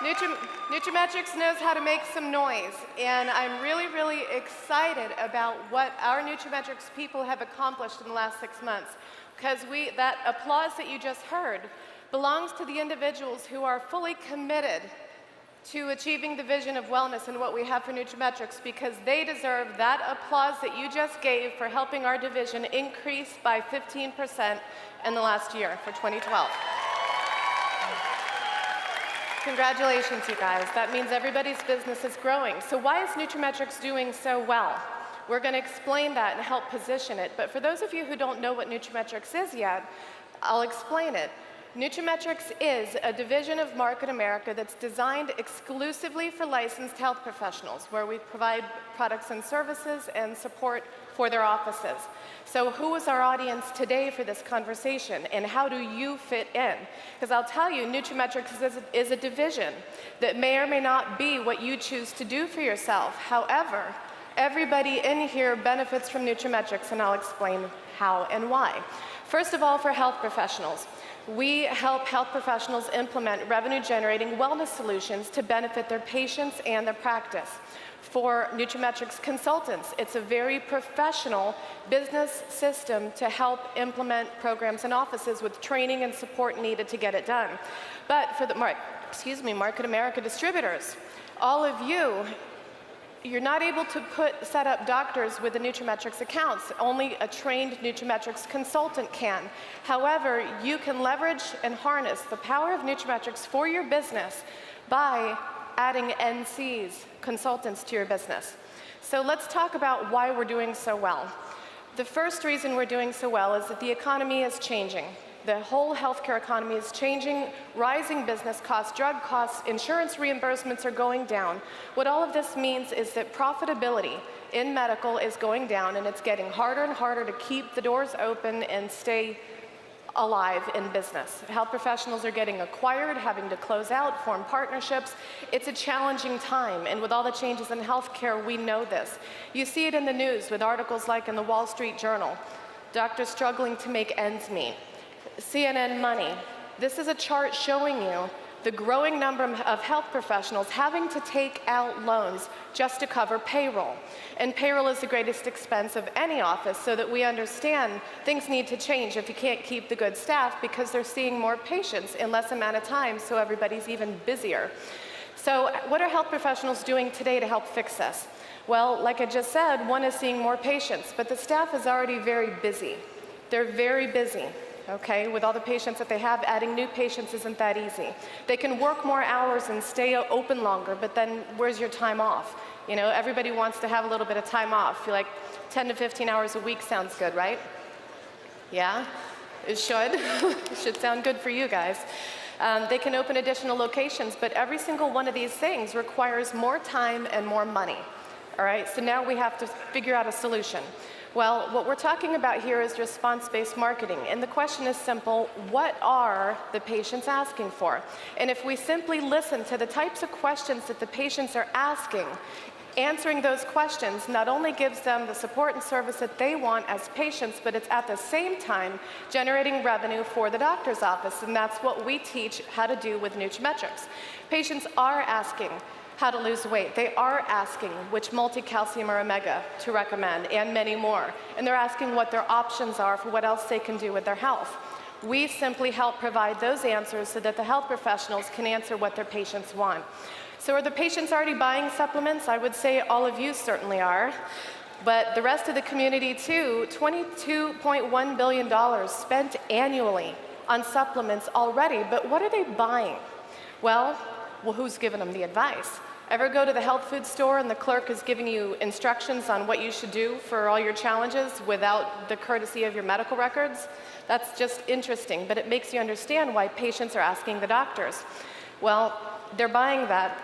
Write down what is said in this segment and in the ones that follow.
nutraMetrix knows how to make some noise, and I'm really, really excited about what our nutraMetrix people have accomplished in the last 6 months, because that applause that you just heard belongs to the individuals who are fully committed to achieving the vision of wellness and what we have for nutraMetrix, because they deserve that applause that you just gave for helping our division increase by 15% in the last year for 2012. Congratulations, you guys. That means everybody's business is growing. So why is nutraMetrix doing so well? We're going to explain that and help position it. But for those of you who don't know what nutraMetrix is yet, I'll explain it. nutraMetrix is a division of Market America that's designed exclusively for licensed health professionals, where we provide products and services and support for their offices. So who is our audience today for this conversation, and how do you fit in? Because I'll tell you, nutraMetrix is a division that may or may not be what you choose to do for yourself. However, everybody in here benefits from nutraMetrix, and I'll explain how and why. First of all, for health professionals, we help health professionals implement revenue-generating wellness solutions to benefit their patients and their practice. For nutraMetrix consultants, it's a very professional business system to help implement programs in offices with training and support needed to get it done. But for the Market America distributors, all of you're not able to set up doctors with the nutraMetrix accounts. Only a trained nutraMetrix consultant can. However, you can leverage and harness the power of nutraMetrix for your business by adding NCs, consultants, to your business. So let's talk about why we're doing so well. The first reason we're doing so well is that the economy is changing. The whole healthcare economy is changing, rising business costs, drug costs, insurance reimbursements are going down. What all of this means is that profitability in medical is going down, and it's getting harder and harder to keep the doors open and stay alive in business. Health professionals are getting acquired, having to close out, form partnerships. It's a challenging time, and with all the changes in healthcare, we know this. You see it in the news with articles like in the Wall Street Journal, doctors struggling to make ends meet. CNN Money. This is a chart showing you the growing number of health professionals having to take out loans just to cover payroll. And payroll is the greatest expense of any office, so that we understand things need to change if you can't keep the good staff, because they're seeing more patients in less amount of time, so everybody's even busier. So what are health professionals doing today to help fix this? Well, like I just said, one is seeing more patients, but the staff is already very busy. They're very busy. Okay, with all the patients that they have, adding new patients isn't that easy. They can work more hours and stay open longer, but then where's your time off? You know, everybody wants to have a little bit of time off. Feel like 10 to 15 hours a week sounds good, right? Yeah, it should. It should sound good for you guys. They can open additional locations, but every single one of these things requires more time and more money. All right, so now we have to figure out a solution. Well, what we're talking about here is response-based marketing, and the question is simple: what are the patients asking for? And if we simply listen to the types of questions that the patients are asking, answering those questions not only gives them the support and service that they want as patients, but it's at the same time generating revenue for the doctor's office, and that's what we teach how to do with nutraMetrix. Patients are asking how to lose weight. They are asking which multi-calcium or omega to recommend, and many more. And they're asking what their options are for what else they can do with their health. We simply help provide those answers so that the health professionals can answer what their patients want. So are the patients already buying supplements? I would say all of you certainly are. But the rest of the community too. $22.1 billion spent annually on supplements already, but what are they buying? Well, who's giving them the advice? Ever go to the health food store and the clerk is giving you instructions on what you should do for all your challenges without the courtesy of your medical records? That's just interesting, but it makes you understand why patients are asking the doctors. Well, they're buying that,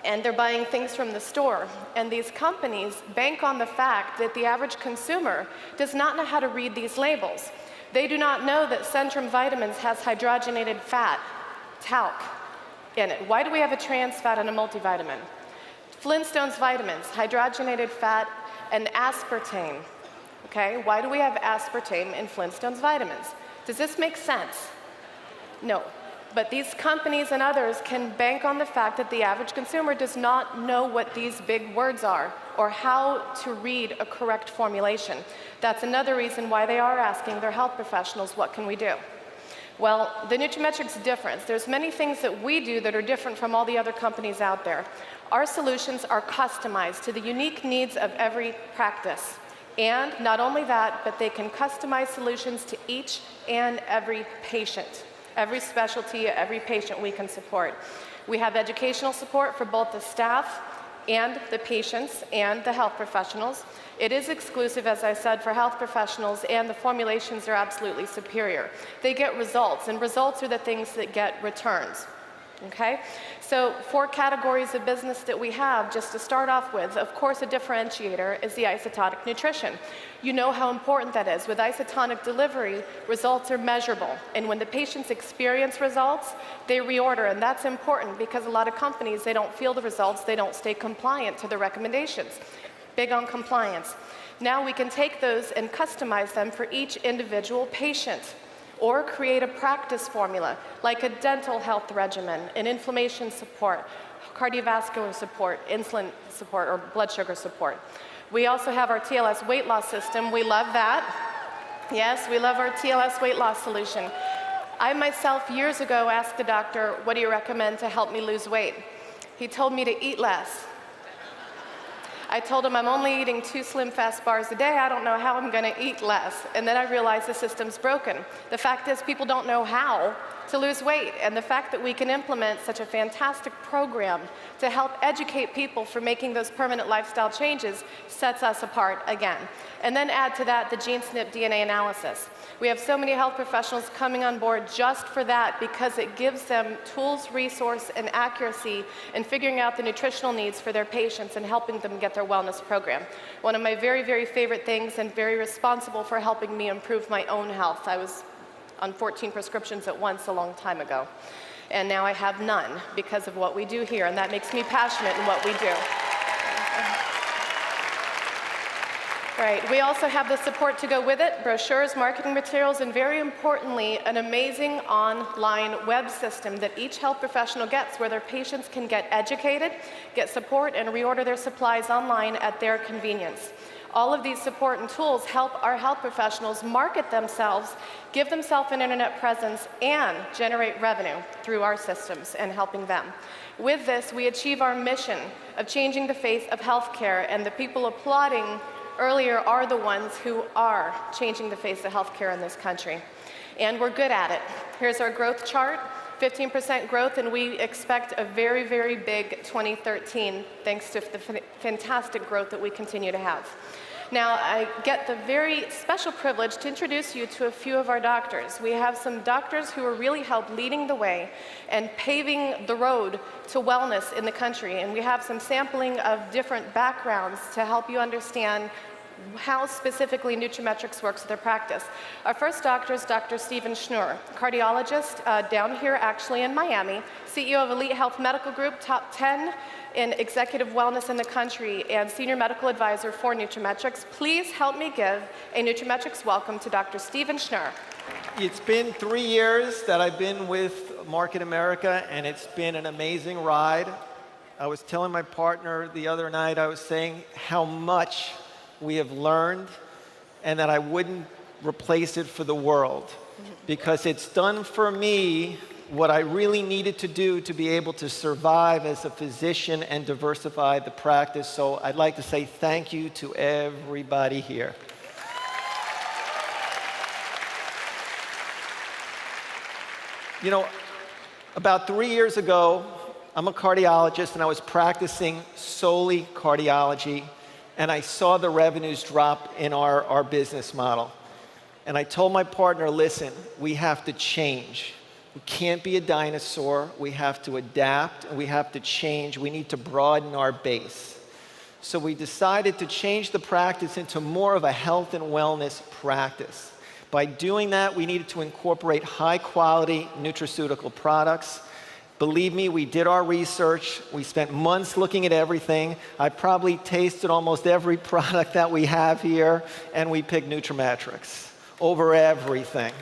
and they're buying things from the store. And these companies bank on the fact that the average consumer does not know how to read these labels. They do not know that Centrum Vitamins has hydrogenated fat, talc, in it. Why do we have a trans fat in a multivitamin? Flintstones vitamins, hydrogenated fat, and aspartame. Okay, why do we have aspartame in Flintstones vitamins? Does this make sense? No. But these companies and others can bank on the fact that the average consumer does not know what these big words are or how to read a correct formulation. That's another reason why they are asking their health professionals, what can we do? Well, the nutraMetrix difference, there's many things that we do that are different from all the other companies out there. Our solutions are customized to the unique needs of every practice. And not only that, but they can customize solutions to each and every patient. Every specialty, every patient we can support. We have educational support for both the staff and the patients and the health professionals. It is exclusive, as I said, for health professionals, and the formulations are absolutely superior. They get results, and results are the things that get returns. Okay? So 4 categories of business that we have, just to start off with. Of course, a differentiator is the isotonic nutrition. You know how important that is. With isotonic delivery, results are measurable. And when the patients experience results, they reorder. And that's important because a lot of companies, they don't feel the results, they don't stay compliant to the recommendations. Big on compliance. Now we can take those and customize them for each individual patient, or create a practice formula, like a dental health regimen, an inflammation support, cardiovascular support, insulin support, or blood sugar support. We also have our TLS weight loss system. We love that. Yes, we love our TLS weight loss solution. I myself, years ago, asked the doctor, what do you recommend to help me lose weight? He told me to eat less. I told him I'm only eating 2 Slim Fast bars a day. I don't know how I'm going to eat less. And then I realized the system's broken. The fact is, people don't know how to lose weight. And the fact that we can implement such a fantastic program to help educate people for making those permanent lifestyle changes sets us apart again. And then add to that the GeneSNP DNA analysis. We have so many health professionals coming on board just for that, because it gives them tools, resource, and accuracy in figuring out the nutritional needs for their patients and helping them get their wellness program. One of my very, very favorite things, and very responsible for helping me improve my own health. I was on 14 prescriptions at once a long time ago. And now I have none because of what we do here, and that makes me passionate in what we do. Right, we also have the support to go with it, brochures, marketing materials, and very importantly, an amazing online web system that each health professional gets, where their patients can get educated, get support, and reorder their supplies online at their convenience. All of these support and tools help our health professionals market themselves, give themselves an internet presence, and generate revenue through our systems and helping them. With this, we achieve our mission of changing the face of healthcare, and the people applauding earlier are the ones who are changing the face of healthcare in this country. And we're good at it. Here's our growth chart, 15% growth, and we expect a very, very big 2013, thanks to the fantastic growth that we continue to have. Now, I get the very special privilege to introduce you to a few of our doctors. We have some doctors who are really helped leading the way and paving the road to wellness in the country. And we have some sampling of different backgrounds to help you understand how specifically nutraMetrix works with their practice. Our first doctor is Dr. Stephen Schnur, cardiologist down here actually in Miami, CEO of Elite Health Medical Group, top 10 in executive wellness in the country, and senior medical advisor for nutraMetrix. Please help me give a nutraMetrix welcome to Dr. Stephen Schnur. It's been 3 years that I've been with Market America, and it's been an amazing ride. I was telling my partner the other night, I was saying how much we have learned, and that I wouldn't replace it for the world, because it's done for me what I really needed to do to be able to survive as a physician and diversify the practice. So I'd like to say thank you to everybody here. You know, about 3 years ago, I'm a cardiologist, and I was practicing solely cardiology, and I saw the revenues drop in our business model. And I told my partner, listen, we have to change. We can't be a dinosaur. We have to adapt, and we have to change. We need to broaden our base. So we decided to change the practice into more of a health and wellness practice. By doing that, we needed to incorporate high-quality nutraceutical products. Believe me, we did our research. We spent months looking at everything. I probably tasted almost every product that we have here, and we picked nutraMetrix over everything.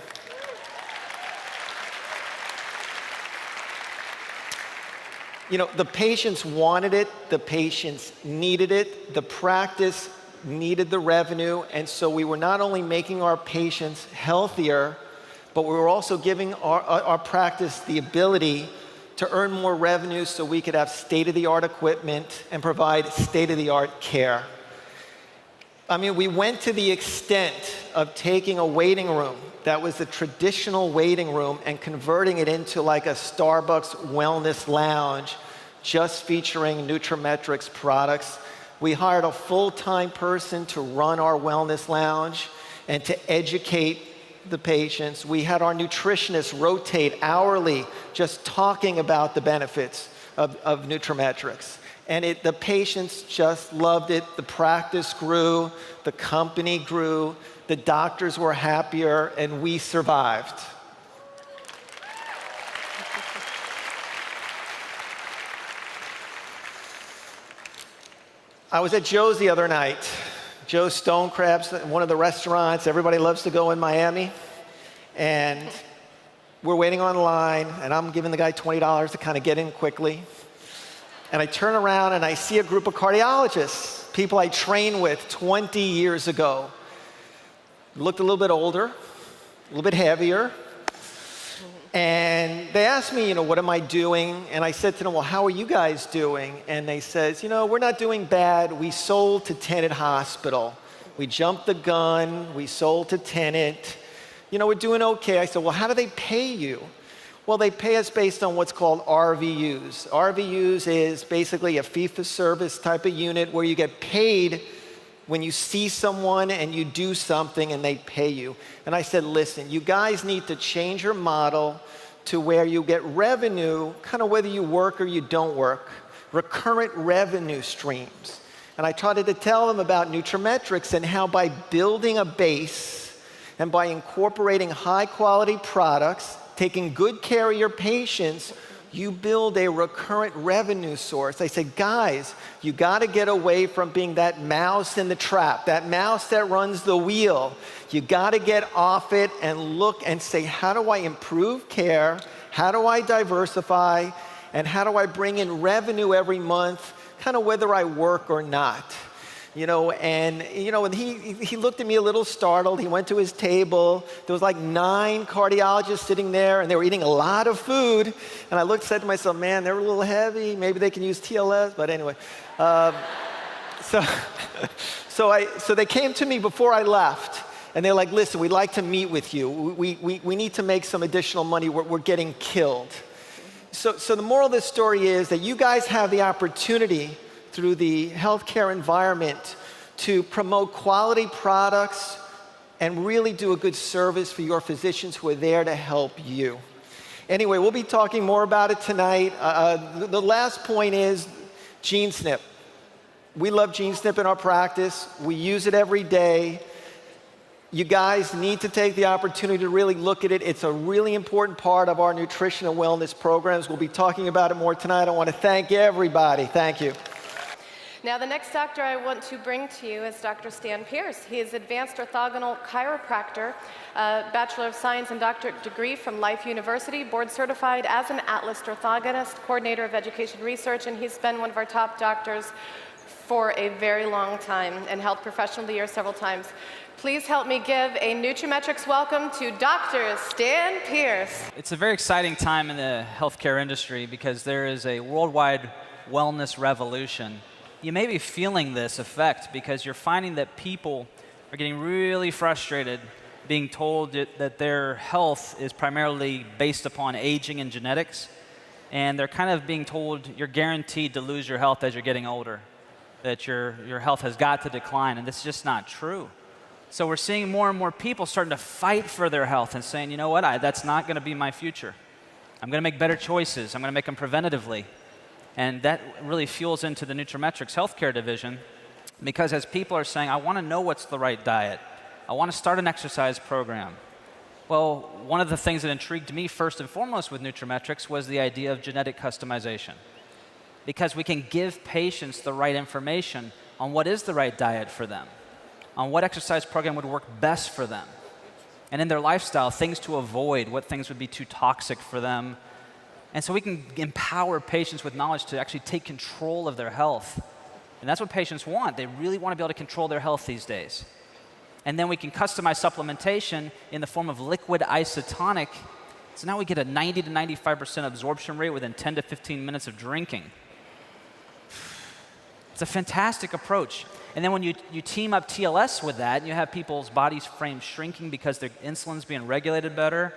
You know, the patients wanted it, the patients needed it, the practice needed the revenue, and so we were not only making our patients healthier, but we were also giving our practice the ability to earn more revenue so we could have state-of-the-art equipment and provide state-of-the-art care. I mean, we went to the extent of taking a waiting room that was a traditional waiting room and converting it into like a Starbucks wellness lounge, just featuring nutraMetrix products. We hired a full-time person to run our wellness lounge and to educate the patients. We had our nutritionists rotate hourly, just talking about the benefits of nutraMetrix. And the patients just loved it. The practice grew, the company grew, the doctors were happier, and we survived. I was at Joe's the other night. Joe's Stone Crabs, one of the restaurants everybody loves to go in Miami. And we're waiting online, and I'm giving the guy $20 to kind of get in quickly. And I turn around and I see a group of cardiologists, people I trained with 20 years ago. Looked a little bit older, a little bit heavier. And they asked me, you know, what am I doing? And I said to them, well, how are you guys doing? And they said, you know, we're not doing bad. We sold to Tenet Hospital. We jumped the gun. We sold to Tenet. You know, we're doing okay. I said, well, how do they pay you? Well, they pay us based on what's called RVUs. RVUs is basically a fee-for-service type of unit where you get paid when you see someone and you do something and they pay you. And I said, listen, you guys need to change your model to where you get revenue, kind of whether you work or you don't work, recurrent revenue streams. And I tried to tell them about nutraMetrix and how by building a base and by incorporating high-quality products, taking good care of your patients, you build a recurrent revenue source. I said, guys, you got to get away from being that mouse in the trap, that mouse that runs the wheel. You got to get off it and look and say, how do I improve care? How do I diversify? And how do I bring in revenue every month, kind of whether I work or not? You know, and he looked at me a little startled. He went to his table. There was like 9 cardiologists sitting there, and they were eating a lot of food. And I said to myself, man, they're a little heavy. Maybe they can use TLS. But anyway, so they came to me before I left, and they're like, listen, we'd like to meet with you. We need to make some additional money. We're getting killed. So the moral of this story is that you guys have the opportunity through the healthcare environment to promote quality products and really do a good service for your physicians who are there to help you. Anyway, we'll be talking more about it tonight. The last point is GeneSnip. We love GeneSnip in our practice. We use it every day. You guys need to take the opportunity to really look at it. It's a really important part of our nutrition and wellness programs. We'll be talking about it more tonight. I want to thank everybody. Thank you. Now, the next doctor I want to bring to you is Dr. Stan Pierce. He is advanced orthogonal chiropractor, Bachelor of Science and Doctorate degree from Life University, board certified as an Atlas orthogonist, coordinator of education research, and he's been one of our top doctors for a very long time and Health Professional of the Year several times. Please help me give a nutraMetrix welcome to Dr. Stan Pierce. It's a very exciting time in the healthcare industry because there is a worldwide wellness revolution. You may be feeling this effect because you're finding that people are getting really frustrated being told that their health is primarily based upon aging and genetics, and they're kind of being told you're guaranteed to lose your health as you're getting older, that your health has got to decline, and this is just not true. So we're seeing more and more people starting to fight for their health and saying, you know what, that's not going to be my future. I'm going to make better choices. I'm going to make them preventatively. And that really fuels into the nutraMetrix healthcare division because as people are saying, I want to know what's the right diet. I want to start an exercise program. Well, one of the things that intrigued me first and foremost with nutraMetrix was the idea of genetic customization. Because we can give patients the right information on what is the right diet for them, on what exercise program would work best for them, and in their lifestyle, things to avoid, what things would be too toxic for them, And so we can empower patients with knowledge to actually take control of their health. And that's what patients want. They really want to be able to control their health these days. And then we can customize supplementation in the form of liquid isotonic. So now we get a 90 to 95% absorption rate within 10 to 15 minutes of drinking. It's a fantastic approach. And then when you team up TLS with that, and you have people's bodies frame shrinking because their insulin's being regulated better,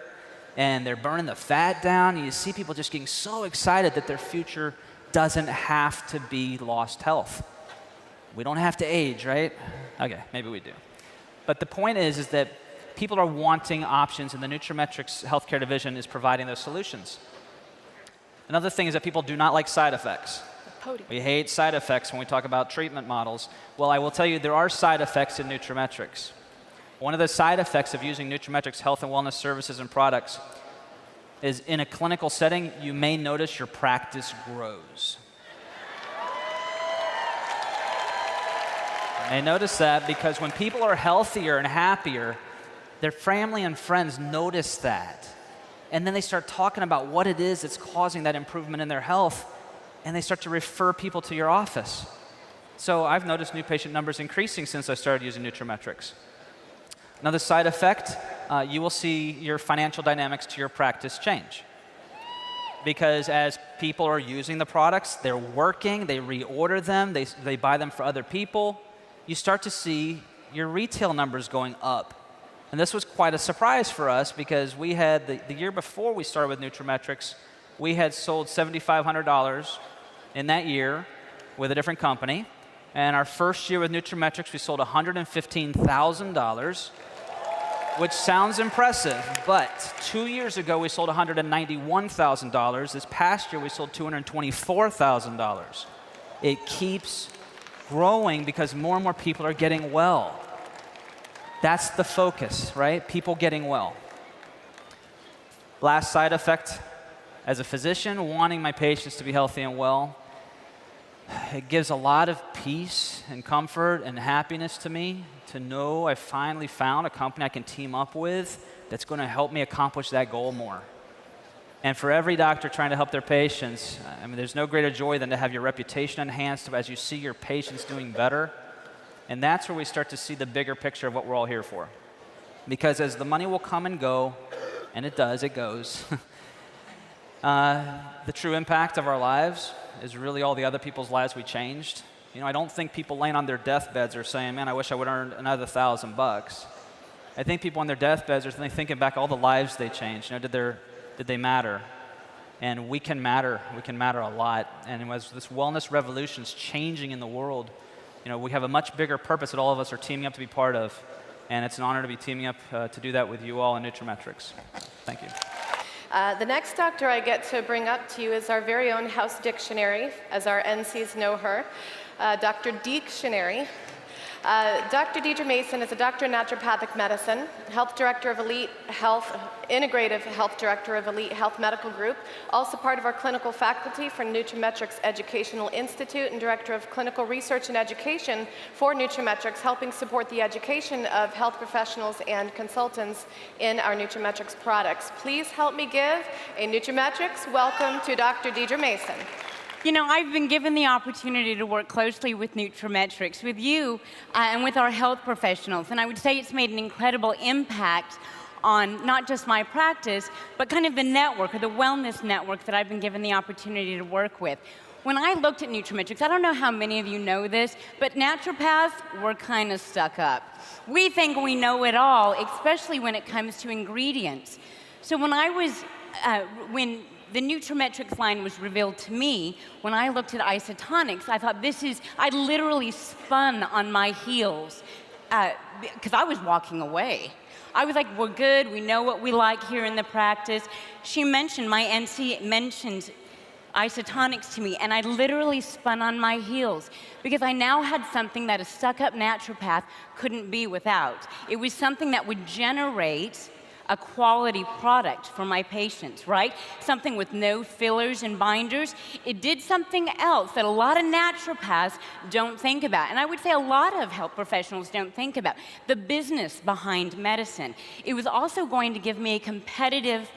and they're burning the fat down, and you see people just getting so excited that their future doesn't have to be lost health. We don't have to age, right? Okay, maybe we do. But the point is that people are wanting options, and the nutraMetrix healthcare division is providing those solutions. Another thing is that people do not like side effects. We hate side effects when we talk about treatment models. Well, I will tell you there are side effects in nutraMetrix. One of the side effects of using nutraMetrix health and wellness services and products is in a clinical setting, you may notice your practice grows. I notice that because when people are healthier and happier, their family and friends notice that. And then they start talking about what it is that's causing that improvement in their health, and they start to refer people to your office. So I've noticed new patient numbers increasing since I started using nutraMetrix. Another side effect, you will see your financial dynamics to your practice change. Because as people are using the products, they're working, they reorder them, they buy them for other people, you start to see your retail numbers going up. And this was quite a surprise for us because we had, the year before we started with nutraMetrix, we had sold $7,500 in that year with a different company. And our first year with nutraMetrix, we sold $115,000, which sounds impressive. But 2 years ago, we sold $191,000. This past year, we sold $224,000. It keeps growing because more and more people are getting well. That's the focus, right? People getting well. Last side effect, as a physician, wanting my patients to be healthy and well, it gives a lot of peace and comfort and happiness to me to know I finally found a company I can team up with that's going to help me accomplish that goal more. And for every doctor trying to help their patients, I mean, there's no greater joy than to have your reputation enhanced as you see your patients doing better. And that's where we start to see the bigger picture of what we're all here for. Because as the money will come and go, and it does, it goes, the true impact of our lives is really all the other people's lives we changed. You know, I don't think people laying on their deathbeds are saying, man, I wish I would earn another $1,000. I think people on their deathbeds are thinking back all the lives they changed. You know, did they matter? And we can matter a lot. And as this wellness revolution is changing in the world, you know, we have a much bigger purpose that all of us are teaming up to be part of. And it's an honor to be teaming up to do that with you all in nutraMetrix. Thank you. The next doctor I get to bring up to you is our very own house dictionary, as our NCs know her, Dr. Dictionary. Dr. Deidre Mason is a doctor in naturopathic medicine, health director of Elite Health, integrative health director of Elite Health Medical Group, also part of our clinical faculty for nutraMetrix Educational Institute, and director of clinical research and education for nutraMetrix, helping support the education of health professionals and consultants in our nutraMetrix products. Please help me give a nutraMetrix welcome to Dr. Deidre Mason. You know, I've been given the opportunity to work closely with nutraMetrix, with you, and with our health professionals. And I would say it's made an incredible impact on not just my practice, but kind of the network, or the wellness network that I've been given the opportunity to work with. When I looked at nutraMetrix, I don't know how many of you know this, but naturopaths, we're kind of stuck up. We think we know it all, especially when it comes to ingredients. So when the nutraMetrix line was revealed to me, when I looked at isotonics, I thought I literally spun on my heels because I was walking away. I was like, we're good, we know what we like here in the practice. My NC mentioned isotonics to me, and I literally spun on my heels because I now had something that a stuck-up naturopath couldn't be without. It was something that would generate a quality product for my patients, right? Something with no fillers and binders. It did something else that a lot of naturopaths don't think about, and I would say a lot of health professionals don't think about, the business behind medicine. It was also going to give me a competitive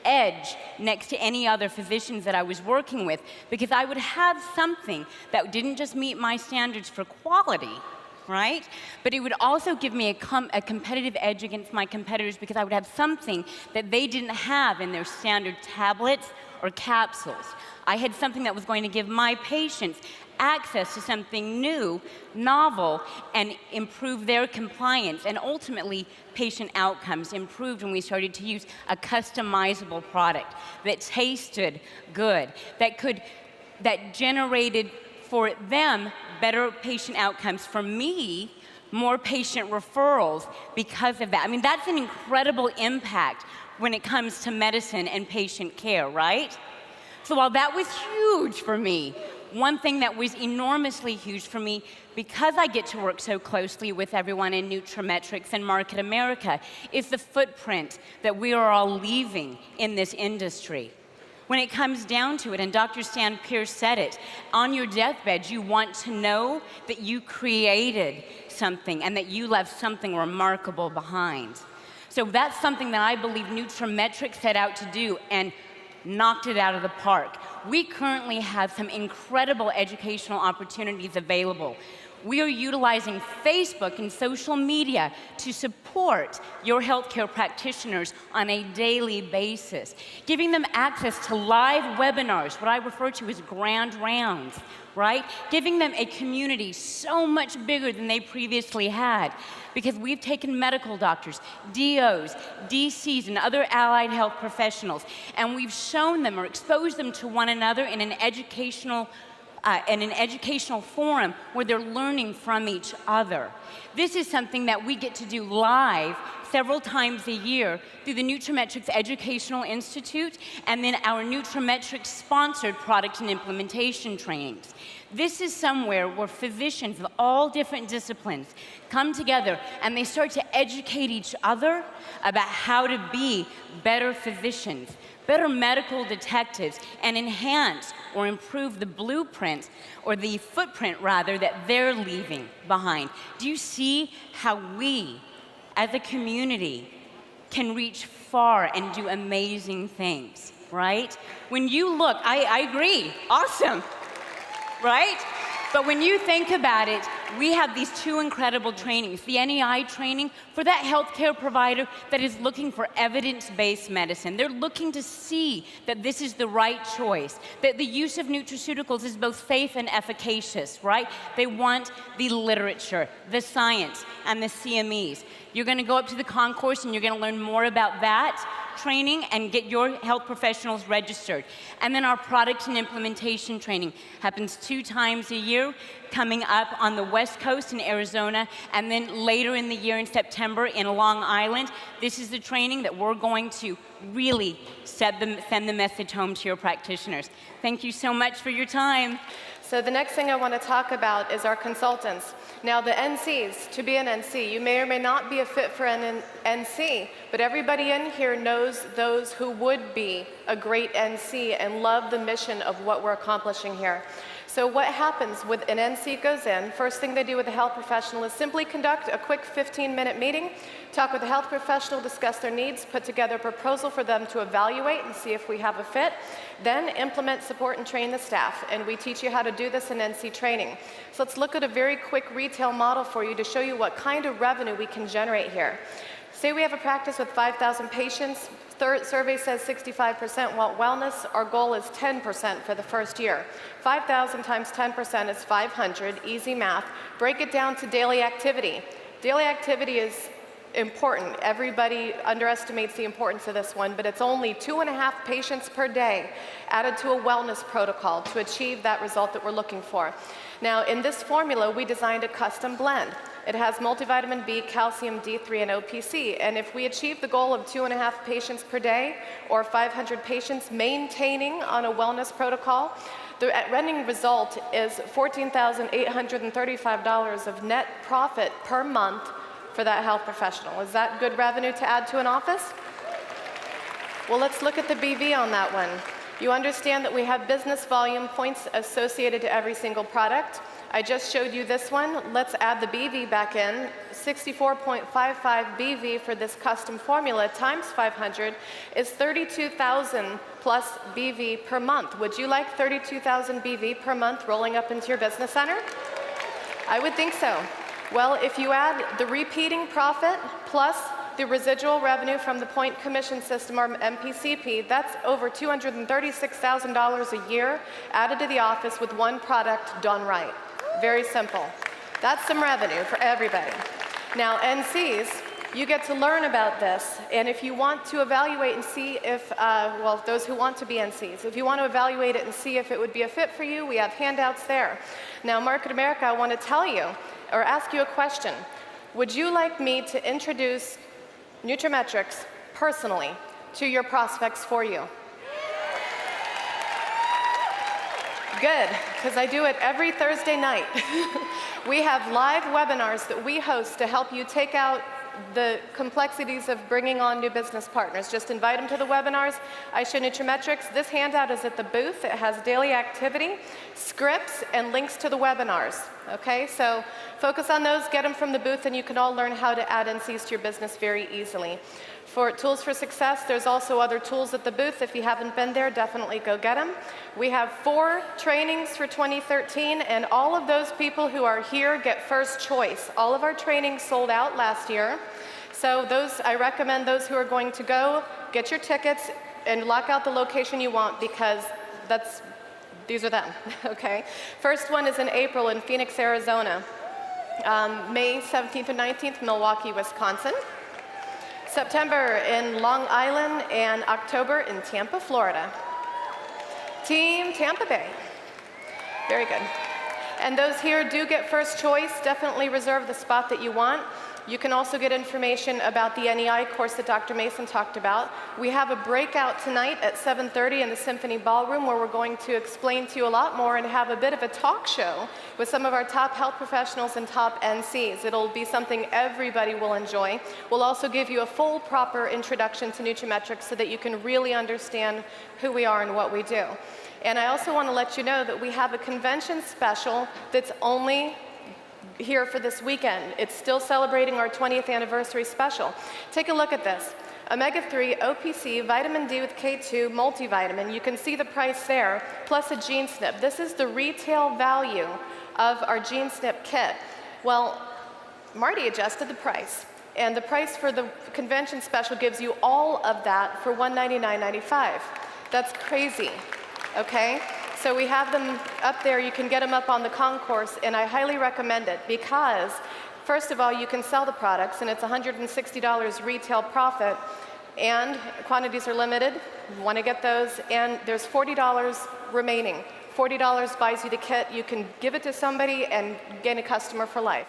edge next to any other physicians that I was working with, because I would have something that didn't just meet my standards for quality, right? But it would also give me a competitive edge against my competitors, because I would have something that they didn't have in their standard tablets or capsules. I had something that was going to give my patients access to something new, novel, and improve their compliance, and ultimately patient outcomes improved when we started to use a customizable product that tasted good, that generated for them better patient outcomes, for me more patient referrals because of that. I mean, that's an incredible impact when it comes to medicine and patient care, right? So while that was huge for me, one thing that was enormously huge for me, because I get to work so closely with everyone in nutraMetrix and Market America, is the footprint that we are all leaving in this industry. When it comes down to it, and Dr. Stan Pierce said it, on your deathbed, you want to know that you created something and that you left something remarkable behind. So that's something that I believe nutraMetrix set out to do, and knocked it out of the park. We currently have some incredible educational opportunities available. We are utilizing Facebook and social media to support your healthcare practitioners on a daily basis, giving them access to live webinars, what I refer to as grand rounds, right? Giving them a community so much bigger than they previously had, because we've taken medical doctors, DOs, DCs, and other allied health professionals, and we've shown them or exposed them to one another in an educational forum where they're learning from each other. This is something that we get to do live several times a year through the nutraMetrix Educational Institute and then our nutraMetrix sponsored product and implementation trainings. This is somewhere where physicians of all different disciplines come together and they start to educate each other about how to be better physicians, better medical detectives, and enhance or improve the blueprint, or the footprint rather, that they're leaving behind. Do you see how we, as a community, can reach far and do amazing things, right? When you look, I agree, awesome, right? But when you think about it, we have these two incredible trainings. The NEI training for that healthcare provider that is looking for evidence-based medicine. They're looking to see that this is the right choice, that the use of nutraceuticals is both safe and efficacious, right? They want the literature, the science, and the CMEs. You're going to go up to the concourse and you're going to learn more about that training and get your health professionals registered. And then our product and implementation training happens 2 times a year, coming up on the West Coast in Arizona, and then later in the year in September in Long Island. This is the training that we're going to really send the message home to your practitioners. Thank you so much for your time. So the next thing I want to talk about is our consultants. Now the NCs, to be an NC, you may or may not be a fit for an NC, but everybody in here knows those who would be a great NC and love the mission of what we're accomplishing here. So what happens with an NC goes in, first thing they do with a health professional is simply conduct a quick 15-minute meeting, talk with the health professional, discuss their needs, put together a proposal for them to evaluate and see if we have a fit, then implement, support, and train the staff. And we teach you how to do this in NC training. So let's look at a very quick retail model for you to show you what kind of revenue we can generate here. Say we have a practice with 5,000 patients. Survey says 65% want wellness. Our goal is 10% for the first year. 5,000 times 10% is 500, easy math. Break it down to daily activity. Daily activity is important. Everybody underestimates the importance of this one, but it's only 2.5 patients per day added to a wellness protocol to achieve that result that we're looking for. Now, in this formula, we designed a custom blend. It has multivitamin B, calcium, D3, and OPC. And if we achieve the goal of 2.5 patients per day or 500 patients maintaining on a wellness protocol, the ending result is $14,835 of net profit per month for that health professional. Is that good revenue to add to an office? Well, let's look at the BV on that one. You understand that we have business volume points associated to every single product. I just showed you this one. Let's add the BV back in. 64.55 BV for this custom formula times 500 is 32,000 plus BV per month. Would you like 32,000 BV per month rolling up into your business center? I would think so. Well, if you add the repeating profit plus the residual revenue from the point commission system, or MPCP, that's over $236,000 a year added to the office with one product done right. Very simple. That's some revenue for everybody. Now, NCs, you get to learn about this, and if you want to evaluate and see if, well, those who want to be NCs, if you want to evaluate it and see if it would be a fit for you, we have handouts there. Now, Market America, I want to tell you, or ask you a question. Would you like me to introduce nutraMetrix personally to your prospects for you? Good, because I do it every Thursday night. We have live webinars that we host to help you take out the complexities of bringing on new business partners. Just invite them to the webinars. I show nutraMetrix. This handout is at the booth. It has daily activity, scripts, and links to the webinars. Okay, so focus on those, get them from the booth, and you can all learn how to add NCs to your business very easily. For Tools for Success, there's also other tools at the booth. If you haven't been there, definitely go get them. We have 4 trainings for 2013, and all of those people who are here get first choice. All of our trainings sold out last year. So those, I recommend those who are going to go, get your tickets and lock out the location you want, because these are them, okay? First one is in April in Phoenix, Arizona. May 17th and 19th, Milwaukee, Wisconsin. September in Long Island, and October in Tampa, Florida. Team Tampa Bay. Very good. And those here do get first choice. Definitely reserve the spot that you want. You can also get information about the NEI course that Dr. Mason talked about. We have a breakout tonight at 7:30 in the Symphony Ballroom, where we're going to explain to you a lot more and have a bit of a talk show with some of our top health professionals and top NCs. It'll be something everybody will enjoy. We'll also give you a full, proper introduction to nutraMetrix so that you can really understand who we are and what we do. And I also want to let you know that we have a convention special that's only here for this weekend. It's still celebrating our 20th anniversary special. Take a look at this. Omega-3, OPC, vitamin D with K2, multivitamin. You can see the price there, plus a gene snip. This is the retail value of our gene snip kit. Well, Marty adjusted the price, and the price for the convention special gives you all of that for $199.95. That's crazy, okay? So we have them up there. You can get them up on the concourse, and I highly recommend it because, first of all, you can sell the products, and it's $160 retail profit, and quantities are limited. You want to get those, and there's $40 remaining. $40 buys you the kit. You can give it to somebody and gain a customer for life.